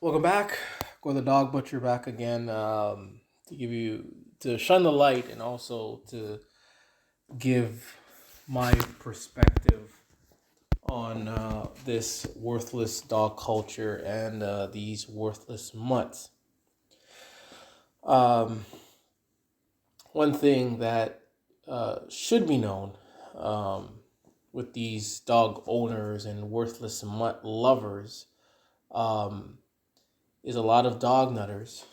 Welcome back. Go the dog butcher back again to shine the light and also to give my perspective on this worthless dog culture and these worthless mutts. Um, One thing that should be known um, with these dog owners and worthless mutt lovers um, is a lot of dog nutters.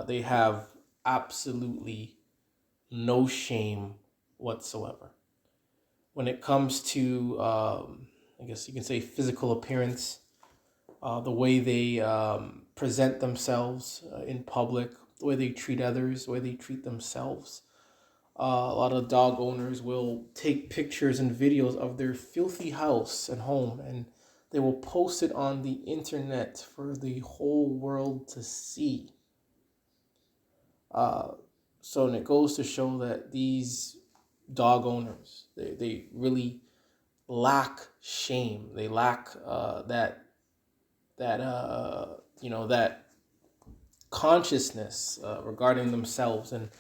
They have absolutely no shame whatsoever when it comes to, I guess you can say, physical appearance, the way they present themselves in public, the way they treat others, the way they treat themselves. A lot of dog owners will take pictures and videos of their filthy house and home, and they will post it on the internet for the whole world to see. Uh, and it goes to show that these dog owners, they really lack shame. They lack that consciousness regarding themselves and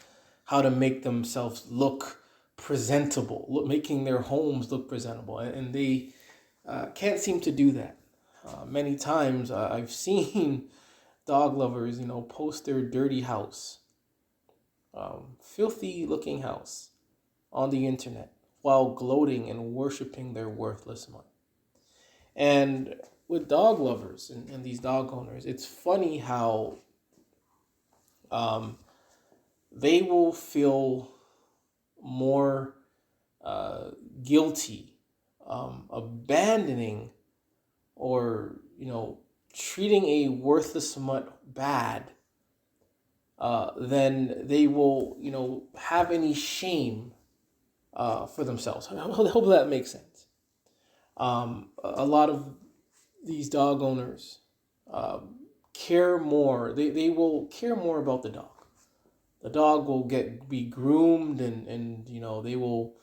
how to make themselves look presentable, making their homes look presentable, and they can't seem to do that. Many times I've seen dog lovers, post their dirty house, filthy looking house on the internet while gloating and worshiping their worthless money. And with dog lovers and these dog owners, it's funny how um, they will feel more guilty abandoning or treating a worthless mutt bad than they will have any shame for themselves. I hope that makes sense. A lot of these dog owners care more. They will care more about the dog. The dog will be groomed and they will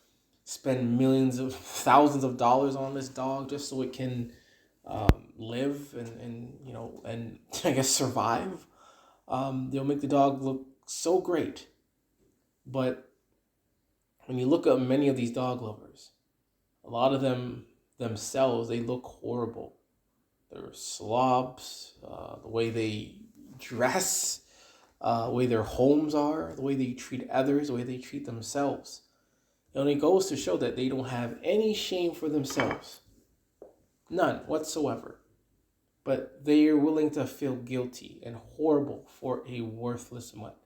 spend millions of thousands of dollars on this dog just so it can live and I guess survive. They'll make the dog look so great, but when you look at many of these dog lovers, a lot of them themselves, they look horrible. They're slobs, the way they dress, the way their homes are, the way they treat others, the way they treat themselves. It only goes to show that they don't have any shame for themselves. None whatsoever. But they are willing to feel guilty and horrible for a worthless mutt.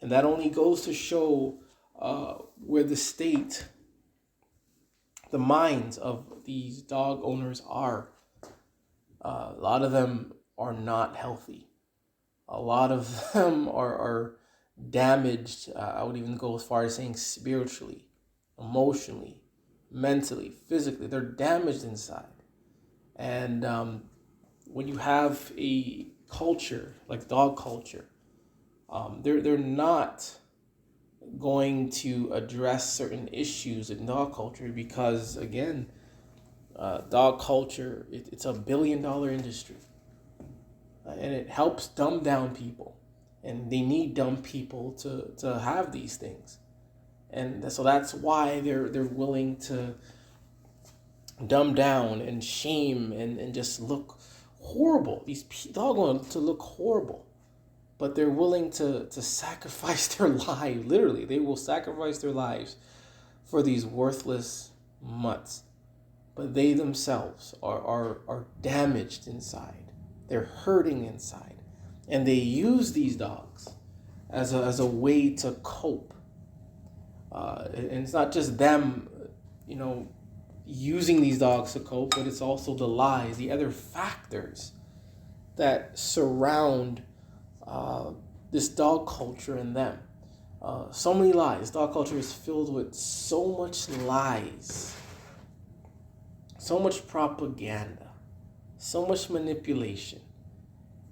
And that only goes to show where the minds of these dog owners are. A lot of them are not healthy. A lot of them are damaged. I would even go as far as saying spiritually, emotionally, mentally, physically. They're damaged inside. And when you have a culture like dog culture, they're not going to address certain issues in dog culture because, again, dog culture, it's a $1 billion industry. And it helps dumb down people. And they need dumb people to have these things. And so that's why they're willing to dumb down and shame and just look horrible. These dogs want to look horrible. But they're willing to sacrifice their lives. Literally, they will sacrifice their lives for these worthless mutts. But they themselves are damaged inside. They're hurting inside. And they use these dogs as a way to cope. And it's not just them, using these dogs to cope, but it's also the lies, the other factors that surround this dog culture in them. So many lies. Dog culture is filled with so much lies, so much propaganda, so much manipulation,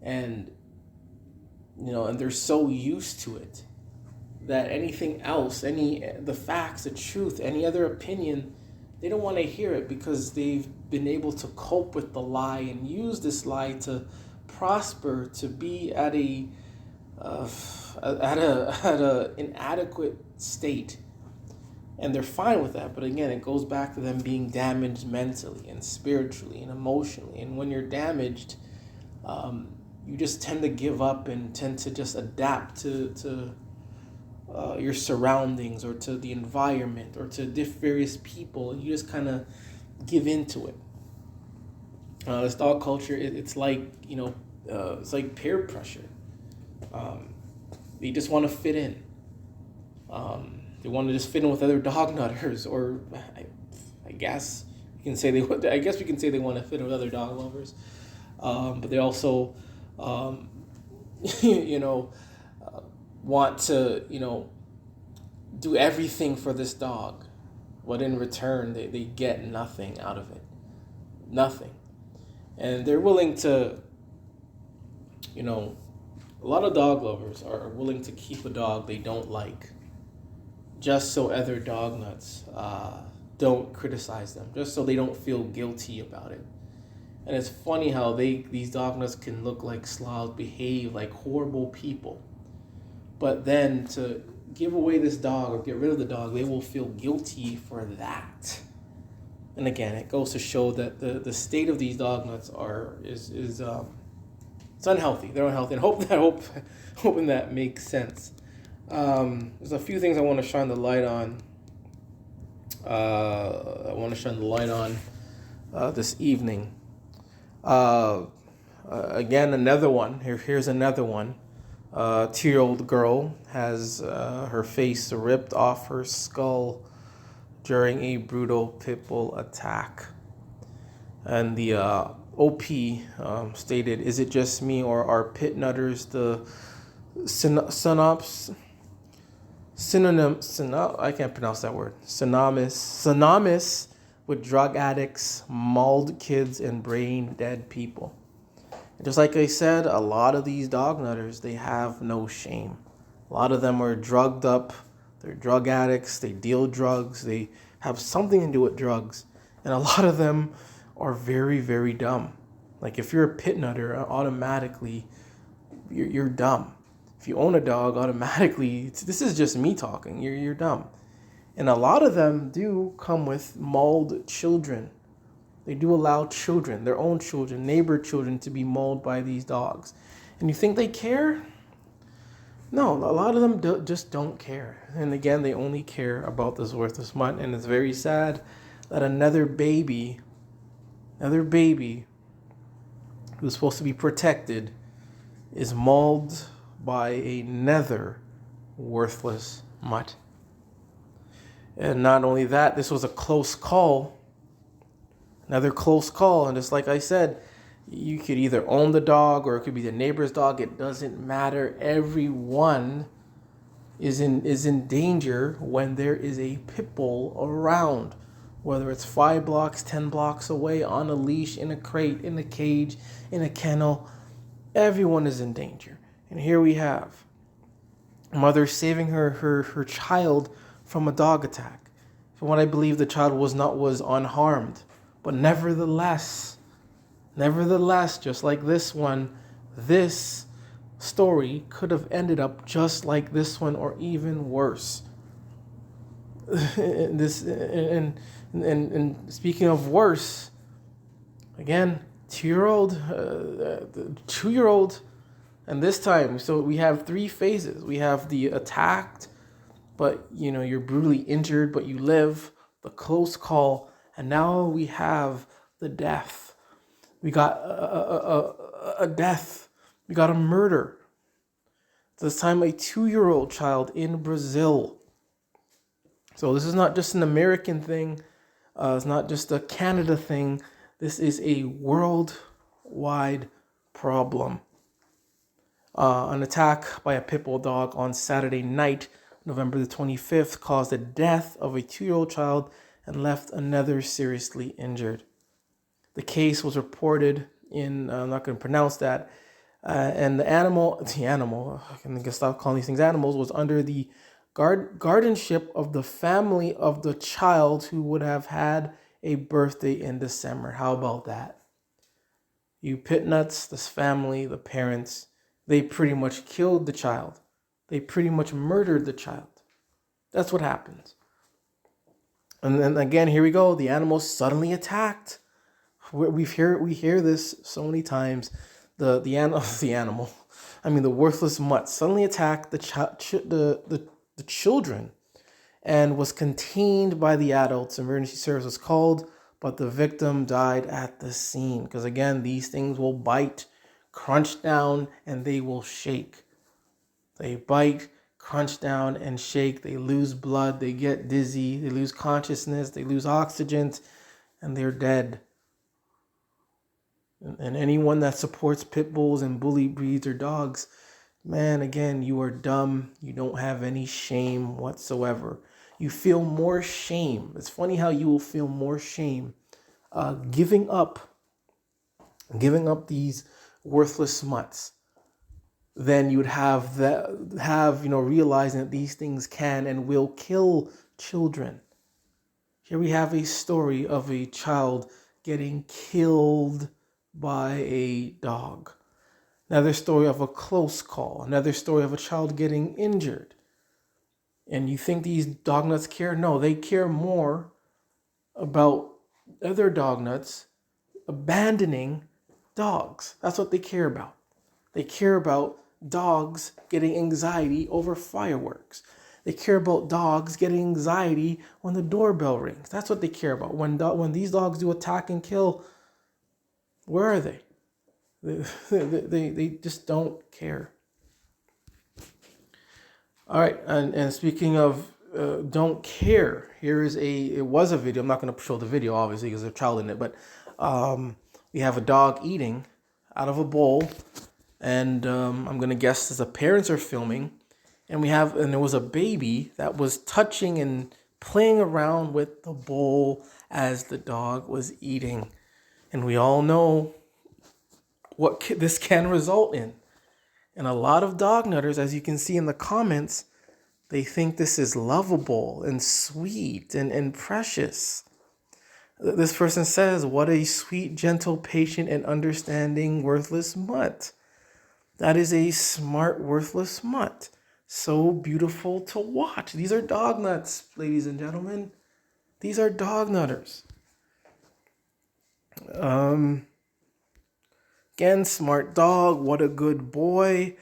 and and they're so used to it that anything else, the facts, the truth, any other opinion, they don't want to hear it because they've been able to cope with the lie and use this lie to prosper to be at a inadequate state, and they're fine with that. But again, it goes back to them being damaged mentally and spiritually and emotionally. And when you're damaged, you just tend to give up and tend to just adapt to your surroundings or to the environment or to various people, and you just kind of give into it. This dog culture, it's like, it's like peer pressure. They just want to fit in. They want to just fit in with other dog nutters, or I guess you can say they. I guess we can say they want to fit in with other dog lovers, but they also, you know, want to, do everything for this dog, but in return they get nothing out of it, nothing, and they're willing to, a lot of dog lovers are willing to keep a dog they don't like, just so other dog nuts don't criticize them, just so they don't feel guilty about it. And it's funny how these dog nuts can look like slobs, behave like horrible people, but then to give away this dog or get rid of the dog, they will feel guilty for that. And again, it goes to show that the state of these dog nuts is it's unhealthy. They're unhealthy, and hoping that makes sense. There's a few things I want to shine the light on. This evening. Again, another one. Here's another one. 2-year-old girl has her face ripped off her skull during a brutal pit bull attack. And the OP stated, "Is it just me, or are pit nutters the I can't pronounce that word. Synonymous with drug addicts, mauled kids, and brain dead people?" And just like I said, a lot of these dog nutters, they have no shame. A lot of them are drugged up. They're drug addicts. They deal drugs. They have something to do with drugs. And a lot of them are very, very dumb. Like if you're a pit nutter, automatically you're dumb. If you own a dog, automatically, this is just me talking, you're dumb. And a lot of them do come with mauled children. They do allow children, their own children, neighbor children, to be mauled by these dogs. And you think they care? No, a lot of them just don't care. And again, they only care about this worthless mutt. And it's very sad that another baby who's supposed to be protected is mauled by another worthless mutt. And not only that, this was a close call. Another close call. And just like I said, you could either own the dog or it could be the neighbor's dog. It doesn't matter. Everyone is in danger when there is a pit bull around. Whether it's 5 blocks, 10 blocks away, on a leash, in a crate, in a cage, in a kennel, everyone is in danger. And here we have a mother saving her child from a dog attack. From what I believe, the child was unharmed. But nevertheless, just like this one, this story could have ended up just like this one, or even worse. And speaking of worse, again, 2-year-old, and this time, so we have 3 phases. We have the attacked, but you're brutally injured, but you live, the close call, and now we have the death. We got a death. We got a murder. This time, a 2-year-old child in Brazil. So this is not just an American thing. It's not just a Canada thing. This is a worldwide problem. An attack by a pit bull dog on Saturday night, November the 25th, caused the death of a 2-year-old child and left another seriously injured. The case was reported in, I'm not going to pronounce that, and the animal, I can stop calling these things animals, was under the guardianship of the family of the child who would have had a birthday in December. How about that? You pit nuts, this family, the parents, they pretty much killed the child. They pretty much murdered the child. That's what happens. And then again, here we go. The animal suddenly attacked. We hear this so many times. The animal, I mean the worthless mutt, suddenly attacked the children, and was contained by the adults. Emergency service was called, but the victim died at the scene. Because again, these things will bite, crunch down, and they will shake. They bite, crunch down, and shake. They lose blood. They get dizzy. They lose consciousness. They lose oxygen, and they're dead. And anyone that supports pit bulls and bully breeds or dogs, man, again, you are dumb. You don't have any shame whatsoever. You feel more shame. It's funny how you will feel more shame giving up these worthless mutts than you'd have realizing that these things can and will kill children. Here we have a story of a child getting killed by a dog. Another story of a close call. Another story of a child getting injured. And you think these dog nuts care? No, they care more about other dog nuts abandoning dogs. That's what they care about. They care about dogs getting anxiety over fireworks. They care about dogs getting anxiety when the doorbell rings. That's what they care about. When these dogs do attack and kill, where are they? They just don't care. All right, and speaking of don't care, it was a video. I'm not going to show the video, obviously, because there's a child in it, but we have a dog eating out of a bowl, and I'm going to guess the parents are filming, and there was a baby that was touching and playing around with the bowl as the dog was eating. And we all know what this can result in. And a lot of dog nutters, as you can see in the comments, they think this is lovable and sweet and precious. This person says, what a sweet, gentle, patient, and understanding worthless mutt. That is a smart, worthless mutt. So beautiful to watch. These are dog nuts, ladies and gentlemen. These are dog nutters. Again, smart dog. What a good boy.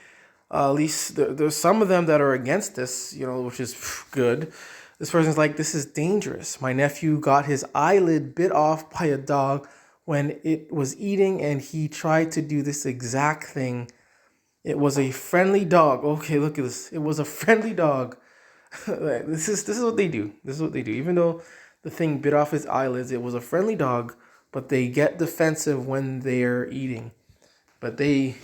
At least there's some of them that are against this, which is good. This person's like, this is dangerous. My nephew got his eyelid bit off by a dog when it was eating, and he tried to do this exact thing. It was a friendly dog. Okay, look at this. It was a friendly dog. This is what they do. This is what they do. Even though the thing bit off his eyelids, it was a friendly dog, but they get defensive when they're eating. But they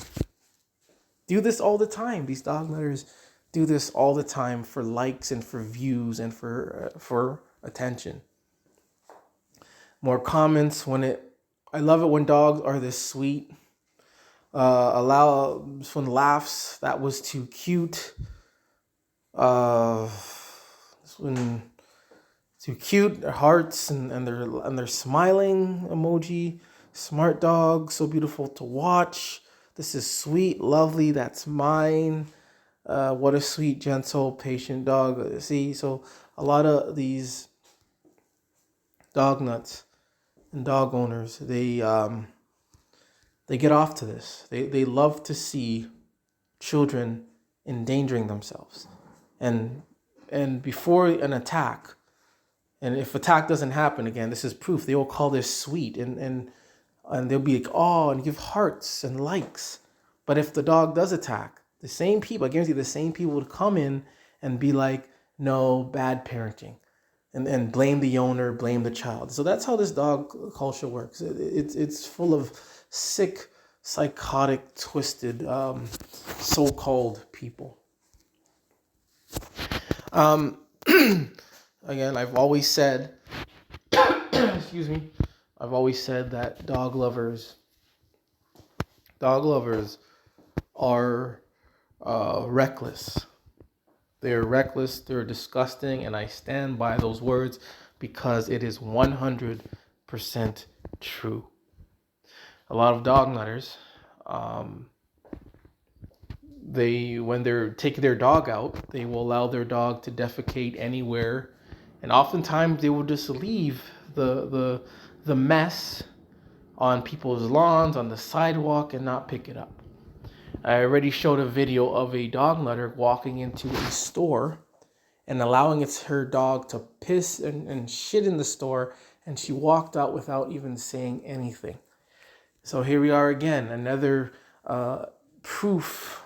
do this all the time. These dog nutters do this all the time for likes and for views and for attention. More comments I love it when dogs are this sweet. Allow some laughs. That was too cute. This one too cute. Their hearts and they're smiling emoji. Smart dog, so beautiful to watch. This is sweet, lovely. That's mine. What a sweet, gentle, patient dog. See, so a lot of these dog nuts and dog owners, they get off to this. They love to see children endangering themselves, and before an attack, and if attack doesn't happen again, this is proof. They will call this sweet, and they'll be like, oh, and give hearts and likes. But if the dog does attack, the same people, I guarantee the same people would come in and be like, no, bad parenting, and blame the owner, blame the child. So that's how this dog culture works. It's full of sick, psychotic, twisted, so-called people. Again, I've always said, excuse me, I've always said that dog lovers are reckless. They're reckless, they're disgusting, and I stand by those words because it is 100% true. a lot of dog nutters, um, when they're taking their dog out, they will allow their dog to defecate anywhere, and oftentimes they will just leave the mess on people's lawns, on the sidewalk, and not pick it up. I already showed a video of a dog nutter walking into a store and allowing her dog to piss and shit in the store, and she walked out without even saying anything. So here we are again, another proof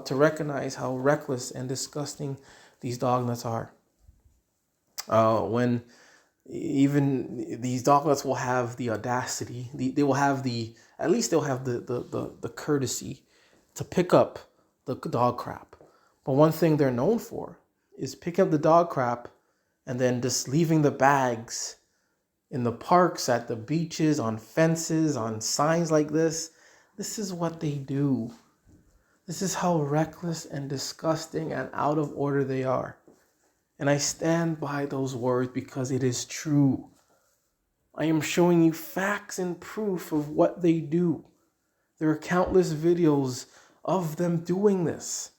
to recognize how reckless and disgusting these dog nuts are. When even these dog nuts will have the audacity, they will have at least they'll have the courtesy to pick up the dog crap. But one thing they're known for is picking up the dog crap and then just leaving the bags in the parks, at the beaches, on fences, on signs like this. This is what they do. This is how reckless and disgusting and out of order they are. And I stand by those words because it is true. I am showing you facts and proof of what they do. There are countless videos of them doing this.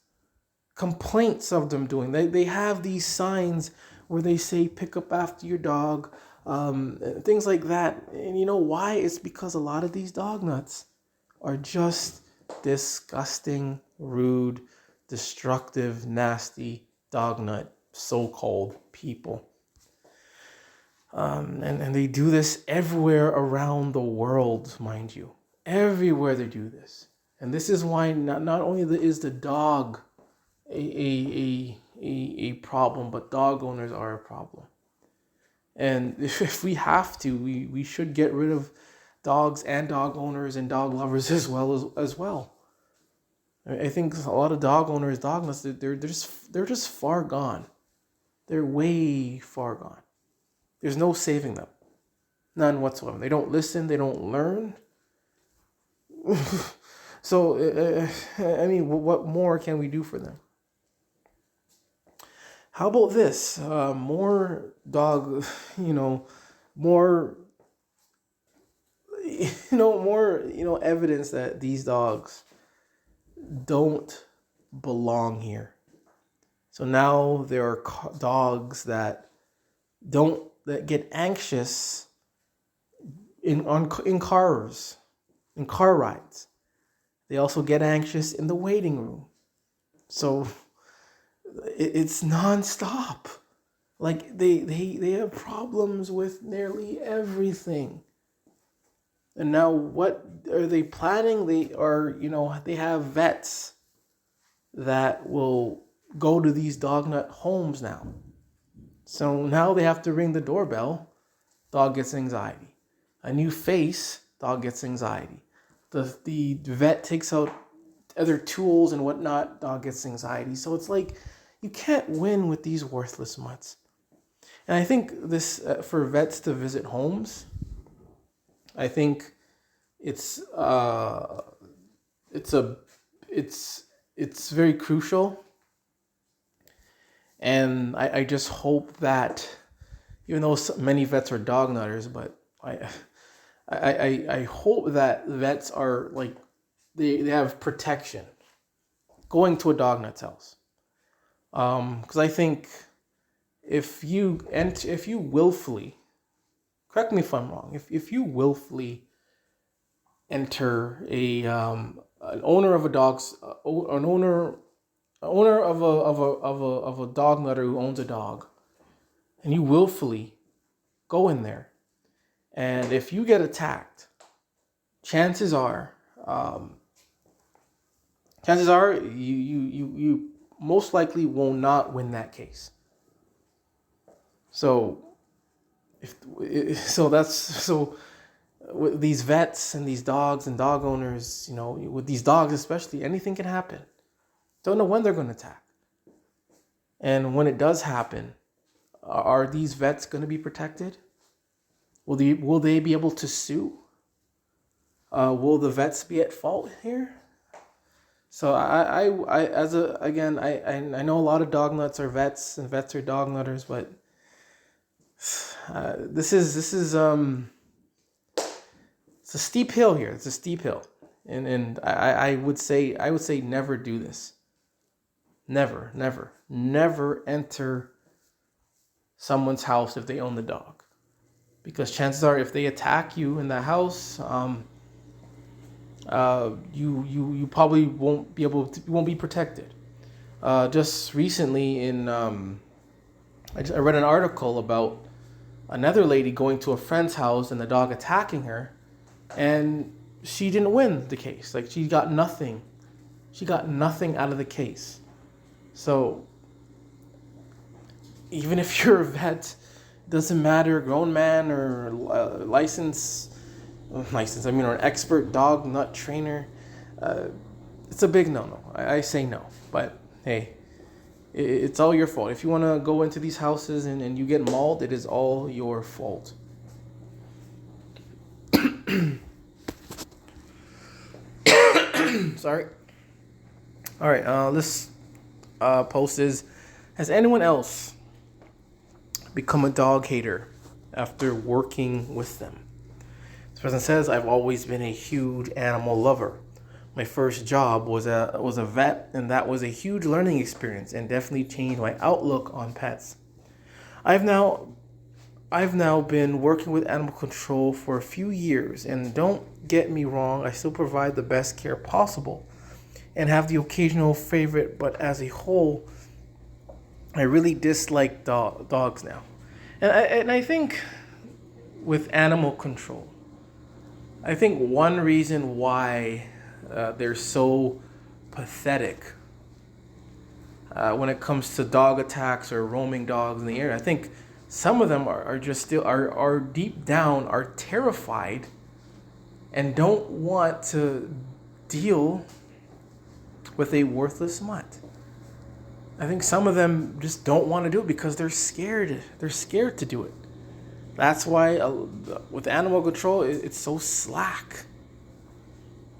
Complaints of them doing. They have these signs where they say pick up after your dog, things like that. And you know why? It's because a lot of these dog nuts are just disgusting, rude, destructive, nasty dog nut so-called people. And they do this everywhere around the world, mind you. Everywhere they do this. And this is why not only is the dog a problem, but dog owners are a problem. And if we have to, we should get rid of dogs and dog owners and dog lovers as well. I think a lot of dog owners, dog nuts, they're just far gone. They're way far gone. There's no saving them. None whatsoever. They don't listen. They don't learn. So, I mean, what more can we do for them? How about this? More dog, more, evidence that these dogs don't belong here. So now there are dogs that get anxious in cars, in car rides. They also get anxious in the waiting room. So it's nonstop. Like they have problems with nearly everything. And now what are they planning? They have vets that will go to these dog nut homes now. So now they have to ring the doorbell. Dog gets anxiety. A new face, dog gets anxiety. The vet takes out other tools and whatnot, dog gets anxiety. So it's like you can't win with these worthless mutts. And I think this for vets to visit homes, I think it's very crucial. And I just hope that, even though many vets are dog nutters, but I hope that vets are like they have protection going to a dog nut's house. Because I think if you willfully, correct me if I'm wrong, if you willfully enter an owner of a dog's an owner of a dog nutter who owns a dog, and you willfully go in there, and if you get attacked, chances are you most likely will not win that case. So with these vets and these dogs and dog owners, with these dogs especially, anything can happen. Don't know when they're going to attack. And when it does happen, are these vets going to be protected? Will they be able to sue? Will the vets be at fault here? So I know a lot of dog nuts are vets and vets are dog nutters, but it's a steep hill here. It's a steep hill, and I would say never do this. Never, never, never enter someone's house if they own the dog, because chances are if they attack you in the house, you probably won't be protected. Just recently I read an article about another lady going to a friend's house and the dog attacking her, and she didn't win the case. Like, she got nothing. She got nothing out of the case. So even if you're a vet, doesn't matter, grown man or or an expert dog nut trainer, it's a big no-no. I say no. But hey, it's all your fault. If you want to go into these houses and you get mauled, it is all your fault. Sorry. All right, this post is, has anyone else become a dog hater after working with them? This person says, I've always been a huge animal lover. My first job was a vet, and that was a huge learning experience and definitely changed my outlook on pets. I've now been working with animal control for a few years, and don't get me wrong, I still provide the best care possible and have the occasional favorite, but as a whole, I really dislike dogs now. And I think with animal control, I think one reason why they're so pathetic when it comes to dog attacks or roaming dogs in the area, I think some of them are just still are deep down are terrified and don't want to deal with a worthless mutt. I think some of them just don't want to do it because they're scared. They're scared to do it. That's why with animal control, it's so slack.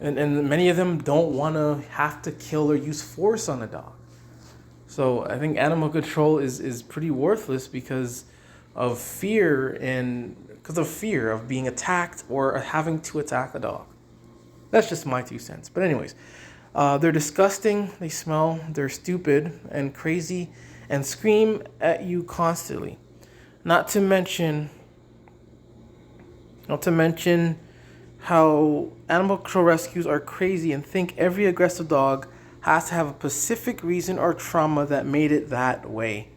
And many of them don't want to have to kill or use force on a dog. So I think animal control is pretty worthless because of fear of being attacked or having to attack a dog. That's just my 2 cents. But anyways, they're disgusting, they smell, they're stupid and crazy and scream at you constantly. Not to mention how animal control rescues are crazy and think every aggressive dog has to have a specific reason or trauma that made it that way.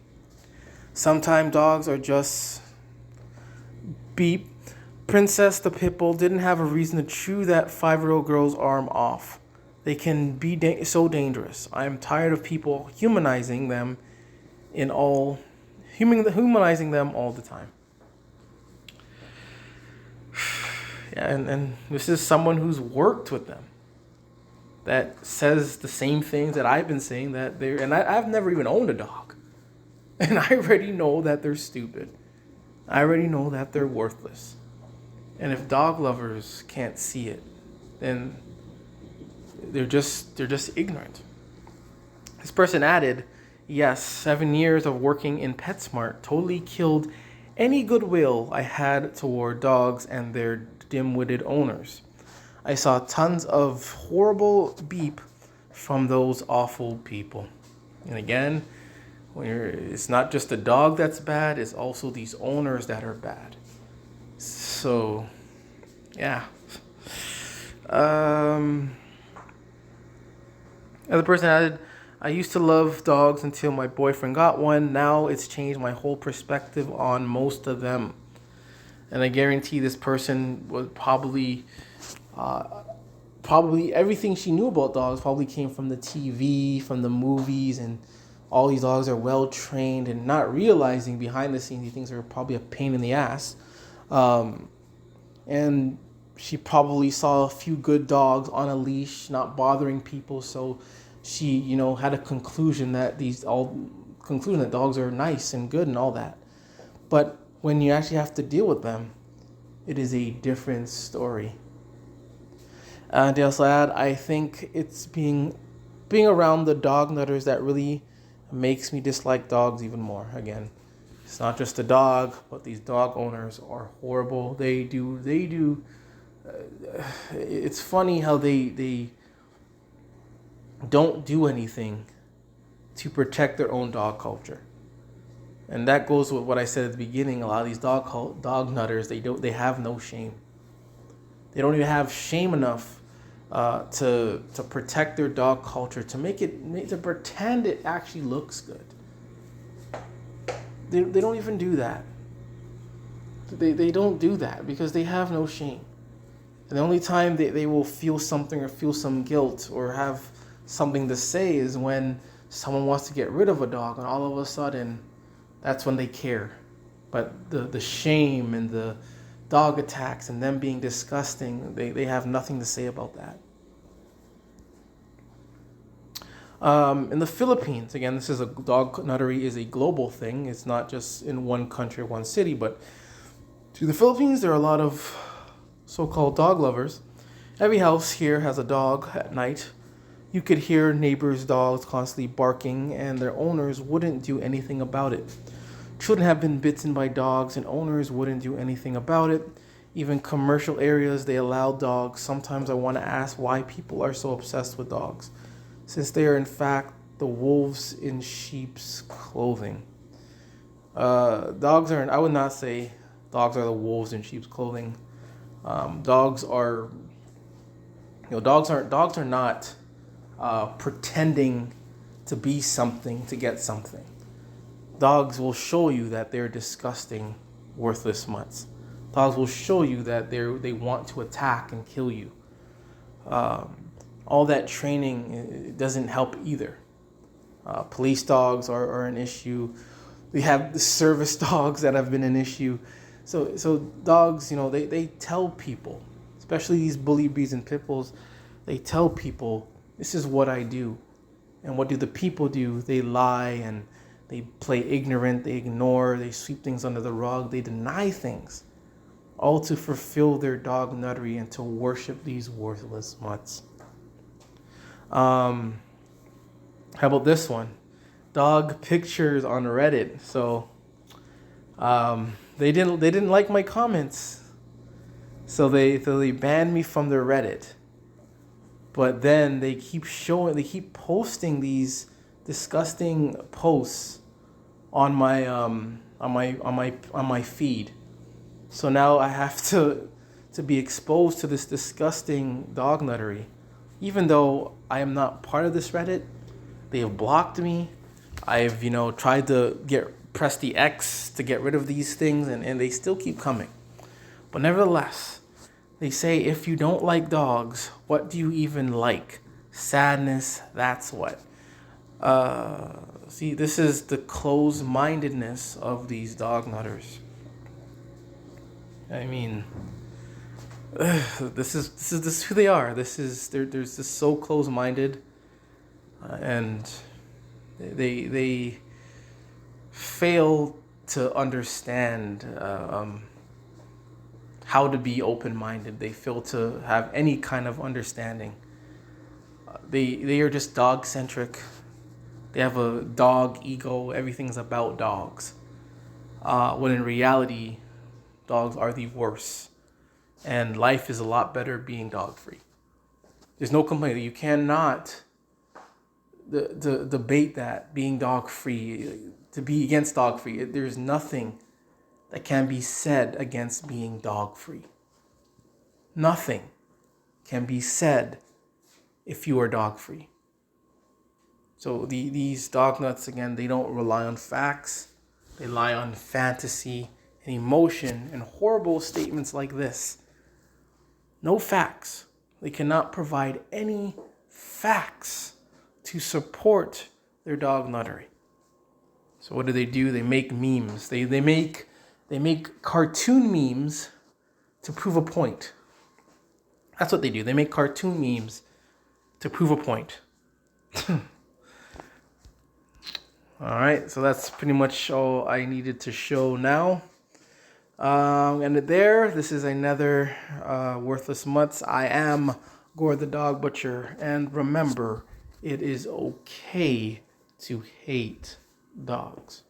Sometimes dogs are just beep. Princess the pit bull didn't have a reason to chew that 5-year-old girl's arm off. They can be so dangerous. I am tired of people humanizing them all the time. Yeah, and this is someone who's worked with them that says the same things that I've been saying, I've never even owned a dog. And I already know that they're stupid. I already know that they're worthless. And if dog lovers can't see it, then they're just ignorant. This person added, yes, 7 years of working in PetSmart totally killed any goodwill I had toward dogs and their dim-witted owners. I saw tons of horrible beep from those awful people. And again, it's not just the dog that's bad, it's also these owners that are bad. So, yeah. Other person added, I used to love dogs until my boyfriend got one. Now it's changed my whole perspective on most of them. And I guarantee this person was probably everything she knew about dogs probably came from the TV, from the movies, and all these dogs are well trained and not realizing behind the scenes these things are probably a pain in the ass. And she probably saw a few good dogs on a leash, not bothering people, so she, had a conclusion that dogs are nice and good and all that. But when you actually have to deal with them, it is a different story. And they also add, I think it's being around the dog nutters that really makes me dislike dogs even more. Again, it's not just the dog, but these dog owners are horrible. They do it's funny how they don't do anything to protect their own dog culture. And that goes with what I said at the beginning. A lot of these dog nutters, they have no shame. They don't even have shame enough to protect their dog culture, to pretend it actually looks good. They don't even do that. They don't do that because they have no shame. And the only time they will feel something or feel some guilt or have something to say is when someone wants to get rid of a dog, and all of a sudden that's when they care. But the shame and the dog attacks and them being disgusting, they have nothing to say about that. In the Philippines, again, this is dog nuttery is a global thing. It's not just in one country or one city, but to the Philippines, there are a lot of so-called dog lovers. Every house here has a dog at night. You could hear neighbors' dogs constantly barking, and their owners wouldn't do anything about it. Children have been bitten by dogs, and owners wouldn't do anything about it. Even commercial areas, they allow dogs. Sometimes I want to ask why people are so obsessed with dogs, since they are in fact the wolves in sheep's clothing. I would not say dogs are the wolves in sheep's clothing. Dogs are not pretending to be something to get something. Dogs will show you that they're disgusting, worthless mutts. Dogs will show you that they want to attack and kill you. All that training doesn't help either. Police dogs are an issue. We have the service dogs that have been an issue. So dogs, they tell people, especially these bully breeds and pit bulls, they tell people, this is what I do. And what do the people do? They lie and they play ignorant, they ignore, they sweep things under the rug, they deny things, all to fulfill their dog nuttery and to worship these worthless mutts. How about this one? Dog pictures on Reddit. So they didn't like my comments, so they banned me from their Reddit. But then they keep posting these disgusting posts on my feed. So now I have to be exposed to this disgusting dog nuttery, even though I am not part of this Reddit. They have blocked me. I've tried to press the X to get rid of these things, and they still keep coming. But nevertheless, they say if you don't like dogs, what do you even like? Sadness, that's what. See, this is the closed-mindedness of these dog nutters. I mean, this is who they are. They're just so close-minded, and they fail to understand how to be open-minded. They fail to have any kind of understanding. They are just dog-centric. They have a dog ego. Everything's about dogs. When in reality, dogs are the worst. And life is a lot better being dog-free. There's no complaint. You cannot debate that being dog-free, to be against dog-free. There's nothing that can be said against being dog-free. Nothing can be said if you are dog-free. So these dog nuts, again, they don't rely on facts. They rely on fantasy and emotion and horrible statements like this. No facts. They cannot provide any facts to support their dog nuttery. So what do? They make memes. They make cartoon memes to prove a point. That's what they do. They make cartoon memes to prove a point. All right, so that's pretty much all I needed to show now. And this is another Worthless Mutts. I am Gore the Dog Butcher. And remember, it is okay to hate dogs.